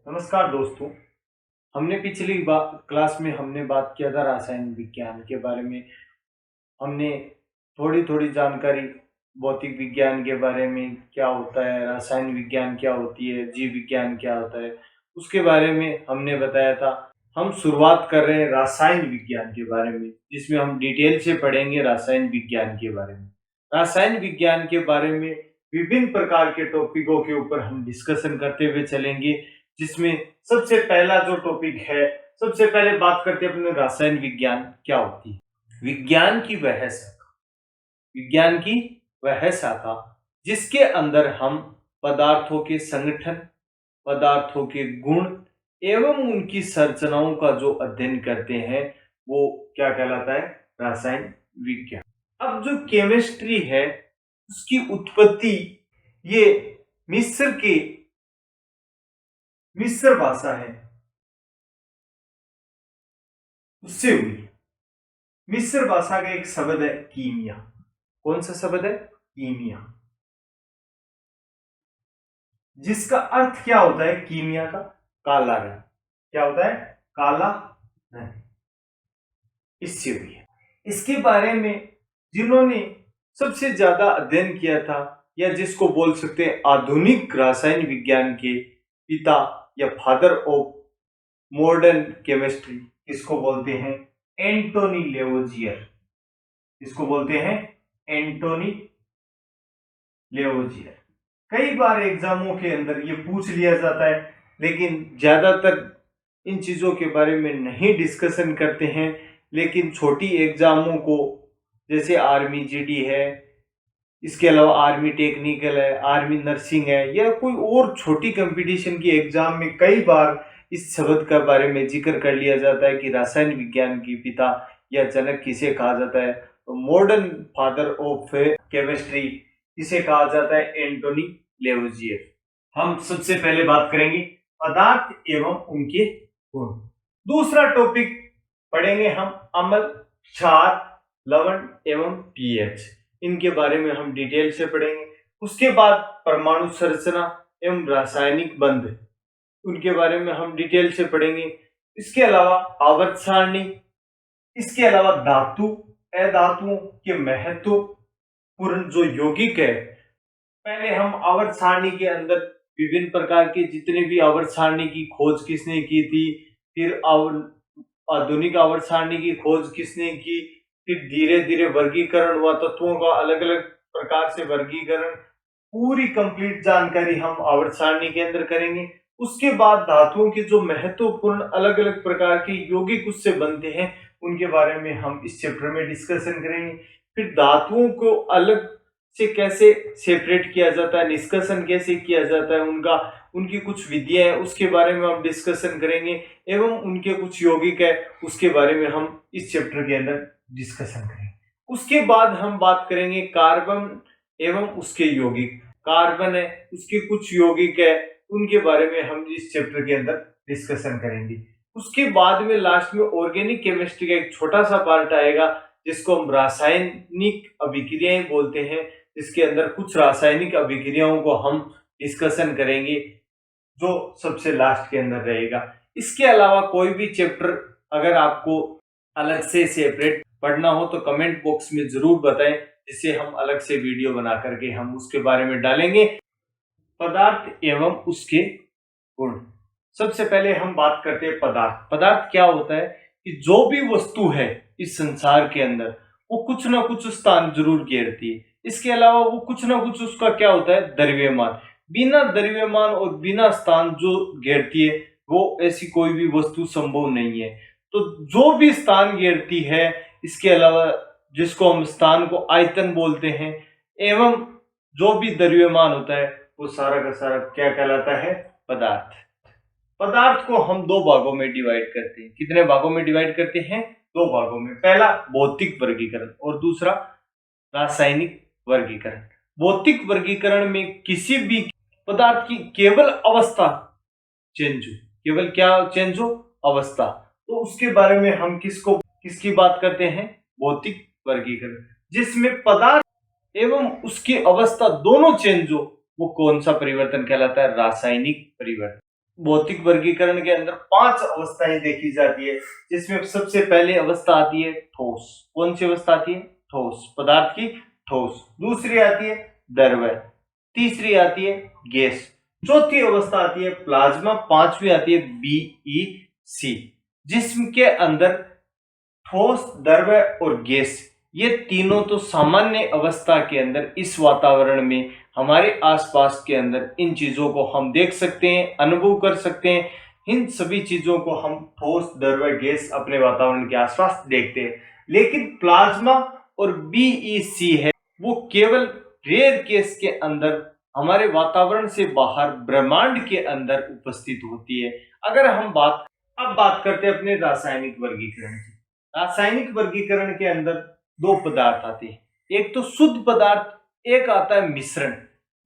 नमस्कार दोस्तों। हमने पिछली क्लास में हमने बात किया था रासायनिक विज्ञान के बारे में। हमने थोड़ी थोड़ी जानकारी भौतिक विज्ञान के बारे में क्या होता है, रासायनिक विज्ञान क्या होती है, जीव विज्ञान क्या होता है, उसके बारे में हमने बताया था। हम शुरुआत कर रहे हैं रासायनिक विज्ञान के बारे में, जिसमें हम डिटेल से पढ़ेंगे रासायनिक विज्ञान के बारे में। रासायनिक विज्ञान के बारे में विभिन्न प्रकार के टॉपिकों के ऊपर हम डिस्कशन करते हुए चलेंगे, जिसमें सबसे पहला जो टॉपिक है, सबसे पहले बात करते हैं अपने रासायनिक विज्ञान क्या होती है। विज्ञान की वह शाखा, विज्ञान की वह शाखा जिसके अंदर हम पदार्थों के संगठन, पदार्थों के गुण एवं उनकी संरचनाओं का जो अध्ययन करते हैं, वो क्या कहलाता है? रासायनिक विज्ञान। अब जो केमिस्ट्री है उसकी उत्पत्ति ये मिस्र भाषा है उससे हुई। मिस्र भाषा का एक शब्द है कीमिया। कौन सा शब्द है? कीमिया, जिसका अर्थ क्या होता है? कीमिया का काला रंग। क्या होता है? काला रंग। इससे हुई है। इसके बारे में जिन्होंने सबसे ज्यादा अध्ययन किया था, या जिसको बोल सकते हैं आधुनिक रासायनिक विज्ञान के पिता या फादर ऑफ मॉडर्न केमिस्ट्री, किसको बोलते हैं? एंटोनी लेवोजियर। इसको बोलते हैं एंटोनी लेवोजियर। कई बार एग्जामों के अंदर ये पूछ लिया जाता है, लेकिन ज्यादातर इन चीजों के बारे में नहीं डिस्कशन करते हैं। लेकिन छोटी एग्जामों को, जैसे आर्मी जीडी है, इसके अलावा आर्मी टेक्निकल है, आर्मी नर्सिंग है, या कोई और छोटी कंपटीशन की एग्जाम में कई बार इस शब्द का बारे में जिक्र कर लिया जाता है कि रासायनिक विज्ञान की पिता या जनक किसे कहा जाता है। तो मॉडर्न फादर ऑफ केमिस्ट्री किसे कहा जाता है? एंटोनी लेवोजियर। हम सबसे पहले बात करेंगे पदार्थ एवं उनके गुण। दूसरा टॉपिक पढ़ेंगे हम अम्ल, क्षार, लवण एवं पीएच। इनके बारे में हम डिटेल से पढ़ेंगे। उसके बाद परमाणु संरचना एवं रासायनिक बंध, उनके बारे में हम डिटेल से पढ़ेंगे। इसके अलावा आवर्त सारणी, इसके अलावा धातु अधातुओं के महत्वपूर्ण जो यौगिक है। पहले हम आवर्त सारणी के अंदर विभिन्न प्रकार के जितने भी आवर्त सारणी की खोज किसने की थी, फिर आधुनिक आवर्त सारणी की खोज किसने की, फिर धीरे धीरे वर्गीकरण हुआ, तत्वों का अलग अलग प्रकार से वर्गीकरण, पूरी कंप्लीट जानकारी हम आवर्त सारणी के अंदर करेंगे। उसके बाद धातुओं के जो महत्वपूर्ण अलग अलग प्रकार के यौगिक उससे बनते हैं, उनके बारे में हम इस चैप्टर में डिस्कशन करेंगे। फिर धातुओं को अलग से कैसे सेपरेट किया जाता है, निष्कर्षण कैसे किया जाता है, उनकी कुछ विधियां है, उसके बारे में हम डिस्कशन करेंगे। एवं उनके कुछ यौगिक है, उसके बारे में हम इस चैप्टर के अंदर डिस्कशन करेंगे। उसके बाद हम बात करेंगे कार्बन एवं उसके यौगिक। कार्बन है, उसके कुछ यौगिक है, उनके बारे में हम इस चैप्टर के अंदर डिस्कशन करेंगे। उसके बाद में लास्ट में ऑर्गेनिक केमिस्ट्री का एक छोटा सा पार्ट आएगा, जिसको हम रासायनिक अभिक्रियाएं बोलते हैं, जिसके अंदर कुछ रासायनिक अभिक्रियाओं को हम डिस्कशन करेंगे, जो सबसे लास्ट के अंदर रहेगा। इसके अलावा कोई भी चैप्टर अगर आपको अलग से सेपरेट पढ़ना हो तो कमेंट बॉक्स में जरूर बताएं, जिससे हम अलग से वीडियो बना करके हम उसके बारे में डालेंगे। पदार्थ एवं उसके गुण। सबसे पहले हम बात करते हैं पदार्थ। पदार्थ क्या होता है कि जो भी वस्तु है इस संसार के अंदर, वो कुछ ना कुछ स्थान जरूर घेरती है। इसके अलावा वो कुछ ना कुछ उसका क्या होता है? द्रव्यमान। बिना द्रव्यमान और बिना स्थान जो घेरती है, वो ऐसी कोई भी वस्तु संभव नहीं है। तो जो भी स्थान घेरती है, इसके अलावा जिसको हम स्थान को आयतन बोलते हैं, एवं जो भी द्रव्यमान होता है, वो सारा का सारा क्या कहलाता है? पदार्थ। पदार्थ को हम दो भागों में डिवाइड करते हैं। कितने भागों में डिवाइड करते हैं? दो भागों में। पहला भौतिक वर्गीकरण और दूसरा रासायनिक वर्गीकरण। भौतिक वर्गीकरण में किसी भी पदार्थ की केवल अवस्था चेंज हो, केवल क्या चेंज हो? अवस्था। तो उसके बारे में हम किसकी बात करते हैं? भौतिक वर्गीकरण। जिसमें पदार्थ एवं उसकी अवस्था दोनों चेंज हो, वो कौन सा परिवर्तन कहलाता है? रासायनिक परिवर्तन। भौतिक वर्गीकरण के अंदर 5 अवस्थाएं देखी जाती है, जिसमें सबसे पहले अवस्था आती है ठोस। कौन सी अवस्था आती है? ठोस, पदार्थ की ठोस। दूसरी आती है द्रव्य, तीसरी आती है गैस, चौथी अवस्था आती है प्लाज्मा, पांचवी आती है बीईसी, जिसके अंदर ठोस, द्रव्य और गैस, ये तीनों तो सामान्य अवस्था के अंदर इस वातावरण में हमारे आसपास के अंदर इन चीजों को हम देख सकते हैं, अनुभव कर सकते हैं। इन सभी चीजों को हम ठोस, द्रव्य, गैस अपने वातावरण के आसपास देखते हैं। लेकिन प्लाज्मा और बीईसी है वो केवल रेयर केस के अंदर हमारे वातावरण से बाहर ब्रह्मांड के अंदर उपस्थित होती है। अगर हम बात करते हैं अपने रासायनिक वर्गीकरण की। रासायनिक वर्गीकरण के अंदर दो पदार्थ आते हैं, एक तो शुद्ध पदार्थ, एक आता है मिश्रण,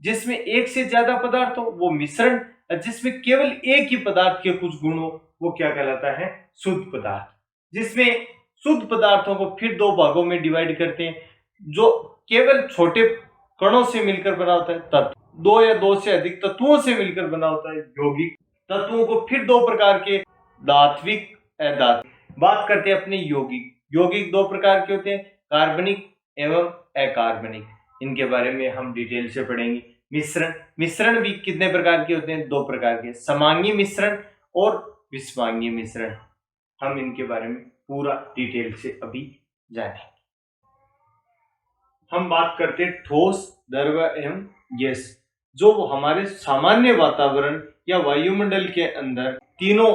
जिसमें एक से ज्यादा पदार्थ हो वो मिश्रण, और जिसमें केवल एक ही पदार्थ के कुछ गुण हो वो क्या कहलाता है? शुद्ध पदार्थ। जिसमें शुद्ध पदार्थों को फिर दो भागों में डिवाइड करते हैं, जो केवल छोटे कणों से मिलकर बना होता है तत्व, दो या दो से अधिक तत्वों से मिलकर बना होता है यौगिक। तत्वों को फिर दो प्रकार के, धात्विक, अधात्विक। बात करते हैं अपने यौगिक। यौगिक दो प्रकार के होते हैं, कार्बनिक एवं अकार्बनिक। इनके बारे में हम डिटेल से पढ़ेंगे। मिश्रण, मिश्रण भी कितने प्रकार के होते हैं? दो प्रकार के, समांगी मिश्रण और विषमांगी मिश्रण। हम इनके बारे में पूरा डिटेल से अभी जानेंगे। हम बात करते हैं ठोस, द्रव्य एवं गैस। जो हमारे सामान्य वातावरण या वायुमंडल के अंदर तीनों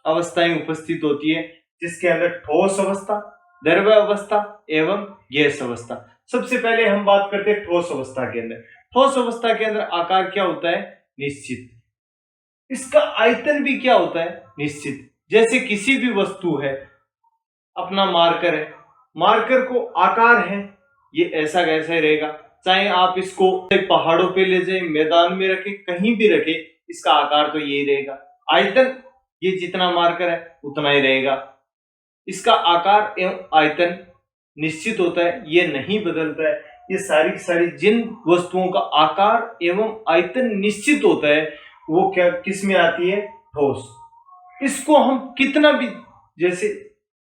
अवस्थाएं उपस्थित होती है, जिसके अंदर ठोस अवस्था, द्रव्य अवस्था एवं गैस अवस्था। सबसे पहले हम बात करते हैं ठोस अवस्था के अंदर। ठोस अवस्था के अंदर आकार क्या होता है? निश्चित। इसका आयतन भी क्या होता है? निश्चित। जैसे किसी भी वस्तु है, अपना मार्कर है, मार्कर को आकार है, ये ऐसा कैसा ही रहेगा। चाहे आप इसको पहाड़ों पे ले जाए, मैदान में रखे, कहीं भी रखे, इसका आकार तो यही रहेगा। आयतन, ये जितना मार्कर है उतना ही रहेगा। इसका आकार एवं आयतन निश्चित होता है, ये नहीं बदलता है। ये सारी की सारी जिन वस्तुओं का आकार एवं आयतन निश्चित होता है वो क्या किस में आती है? ठोस। इसको हम कितना भी, जैसे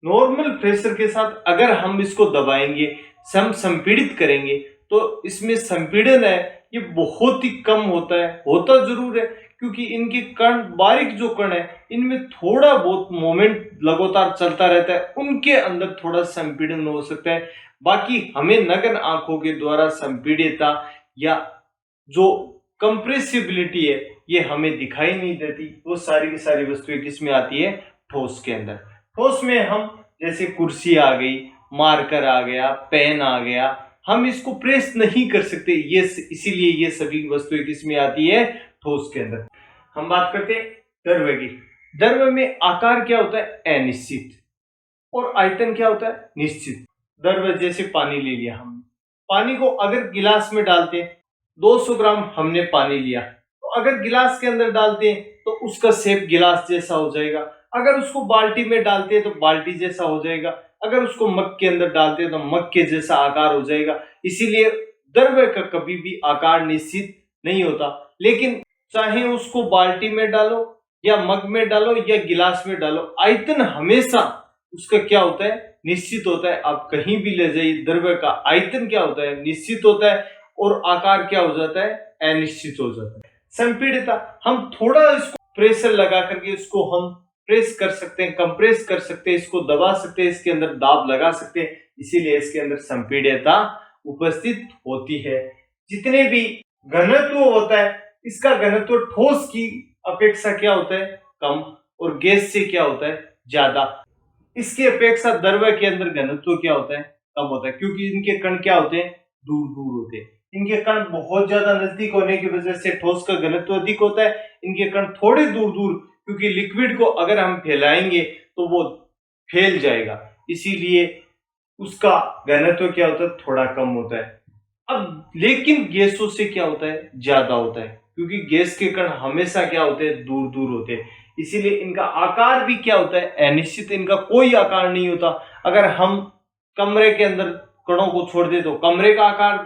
नॉर्मल प्रेशर के साथ अगर हम इसको दबाएंगे, हम संपीड़ित करेंगे, तो इसमें संपीड़न है ये बहुत ही कम होता है। होता जरूर है, क्योंकि इनके कण, बारीक जो कण है, इनमें थोड़ा बहुत मोमेंट लगातार चलता रहता है, उनके अंदर थोड़ा संपीड़न हो सकता है। बाकी हमें नग्न आंखों के द्वारा संपीड़ितता या जो कंप्रेसिबिलिटी है ये हमें दिखाई नहीं देती। वो सारी की सारी वस्तुएं किसमें आती है? ठोस के अंदर। ठोस में हम जैसे कुर्सी आ गई, मार्कर आ गया, पेन आ गया, हम इसको प्रेस नहीं कर सकते, ये इसीलिए ये सभी वस्तुएं किसमें आती है? ठोस के अंदर। हम बात करते हैं द्रव्य की। द्रव्य में आकार क्या होता है? अनिश्चित, और आयतन क्या होता है? निश्चित। द्रव्य जैसे पानी ले लिया हमने, पानी को अगर गिलास में डालते हैं, 200 ग्राम हमने पानी लिया, तो अगर गिलास के अंदर डालते हैं तो उसका शेप गिलास जैसा हो जाएगा। अगर उसको बाल्टी में डालते हैं तो बाल्टी जैसा हो जाएगा। अगर उसको मग के अंदर डालते हैं तो मग के जैसा आकार हो जाएगा। इसीलिए द्रव्य का कभी भी आकार निश्चित नहीं होता। लेकिन चाहे उसको बाल्टी में डालो या मग में डालो या गिलास में डालो, आयतन हमेशा उसका क्या होता है? निश्चित होता है। आप कहीं भी ले जाइए, द्रव्य का आयतन क्या होता है? निश्चित होता है, और आकार क्या हो जाता है? अनिश्चित हो जाता है। संपीड़ितता, हम थोड़ा इसको प्रेशर लगा करके इसको हम प्रेस कर सकते हैं, कंप्रेस कर सकते हैं, इसको दबा सकते हैं, इसके अंदर दाब लगा सकते हैं, इसीलिए इसके अंदर संपीड़ितता उपस्थित होती है। जितने भी घनत्व होता है, इसका घनत्व ठोस की अपेक्षा क्या होता है? कम, और गैस से क्या होता है? ज्यादा। इसकी अपेक्षा द्रव्य के अंदर घनत्व क्या होता है? कम होता है, क्योंकि इनके कण क्या होते हैं? दूर दूर होते हैं। इनके कण बहुत ज्यादा नजदीक होने की वजह से ठोस का घनत्व अधिक होता है। इनके कण थोड़े दूर दूर, क्योंकि लिक्विड को अगर हम फैलाएंगे तो वो फैल जाएगा, इसीलिए उसका घनत्व क्या होता है? थोड़ा कम होता है। अब लेकिन गैसों से क्या होता है? ज्यादा होता है, क्योंकि गैस के कण हमेशा क्या होते हैं? दूर दूर होते हैं। इसीलिए इनका आकार भी क्या होता है? अनिश्चित। इनका कोई आकार नहीं होता। अगर हम कमरे के अंदर कणों को छोड़ दे तो कमरे का आकार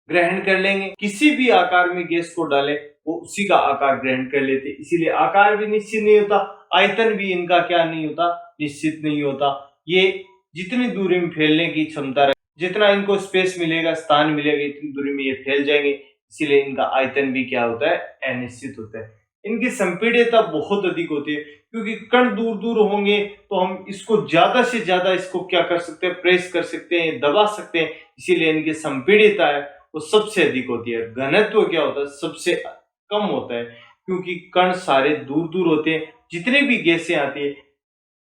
ग्रहण कर लेंगे, किसी भी आकार में गैस को डालें वो उसी का आकार ग्रहण कर लेते, इसीलिए आकार भी निश्चित नहीं होता, आयतन भी इनका क्या नहीं होता, निश्चित नहीं होता। ये जितनी दूरी में फैलने की क्षमता रहे, जितना इनको स्पेस मिलेगा, स्थान मिलेगा, इतनी दूरी में ये फैल जाएंगे, इसीलिए इनका आयतन भी क्या होता है, अनिश्चित होता है। इनकी संपीड्यता बहुत अधिक होती है, क्योंकि कण दूर दूर होंगे तो हम इसको ज्यादा से ज्यादा इसको क्या कर सकते हैं, प्रेस कर सकते हैं, दबा सकते हैं, इसीलिए इनकी संपीड्यता है वो सबसे अधिक होती है। घनत्व क्या होता है, सबसे कम होता है, क्योंकि कण सारे दूर दूर होते हैं। जितनी भी गैसें आती है,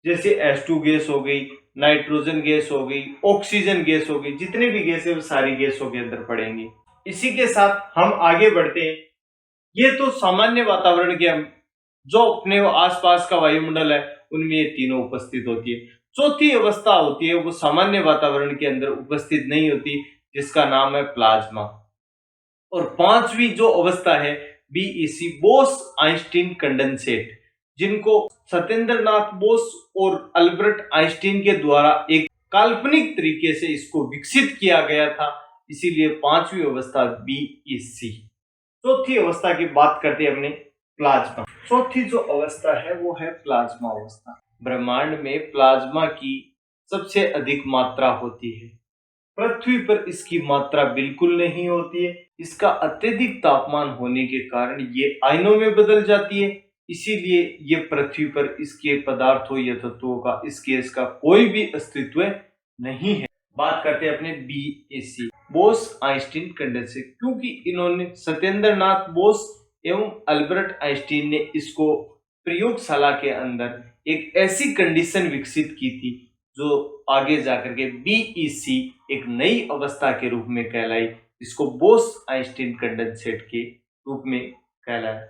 जैसे H2 गैस हो गई, नाइट्रोजन गैस हो गई, ऑक्सीजन गैस हो गई, जितनी भी गैस है वो सारी गैसों के अंदर पड़ेंगी। इसी के साथ हम आगे बढ़ते हैं। ये तो सामान्य वातावरण के जो अपने आसपास का वायुमंडल है उनमें ये तीनों उपस्थित होती है। चौथी अवस्था होती है वो सामान्य वातावरण के अंदर उपस्थित नहीं होती, जिसका नाम है प्लाज्मा। और पांचवी जो अवस्था है बीईसी, बोस आइंस्टीन कंडेंसेट, जिनको सत्येंद्रनाथ बोस और अल्बर्ट आइंस्टीन के द्वारा एक काल्पनिक तरीके से इसको विकसित किया गया था, इसीलिए पांचवी अवस्था बीईसी। चौथी अवस्था की बात करते हैं अपने प्लाज्मा। चौथी जो अवस्था है वो है प्लाज्मा अवस्था। ब्रह्मांड में प्लाज्मा की सबसे अधिक मात्रा होती है। पृथ्वी पर इसकी मात्रा बिल्कुल नहीं होती है। इसका अत्यधिक तापमान होने के कारण ये आयनों में बदल जाती है, इसीलिए ये पृथ्वी पर इसके पदार्थों या तत्वों का, इस गैस का कोई भी अस्तित्व नहीं है। बात करते हैं अपने बीएसी, बोस आइंस्टीन कंडेंसेट, क्योंकि इन्होंने सत्येंद्रनाथ बोस एवं अल्बर्ट आइंस्टीन ने इसको प्रयोगशाला के अंदर एक ऐसी कंडीशन विकसित की थी जो आगे जाकर के बीईसी एक नई अवस्था के रूप में कहलाई, इसको बोस आइंस्टीन कंडेंसेट के रूप में कहलाया।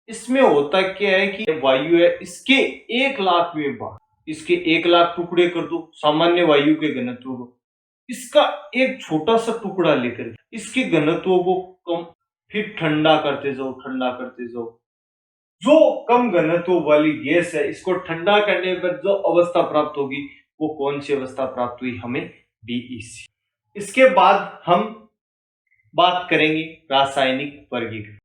इसमें होता क्या है कि वायु है, इसके 1 लाख में भाग, इसके 1 लाख टुकड़े कर दो सामान्य वायु के घनत्व को, इसका एक छोटा सा टुकड़ा लेकर इसके घनत्व को कम, फिर ठंडा करते जाओ, ठंडा करते जाओ। जो कम घनत्व वाली गैस है, इसको ठंडा करने पर जो अवस्था प्राप्त होगी वो कौन सी अवस्था प्राप्त हुई हमें, बीईसी। इसके बाद हम बात करेंगे रासायनिक वर्गीकरण।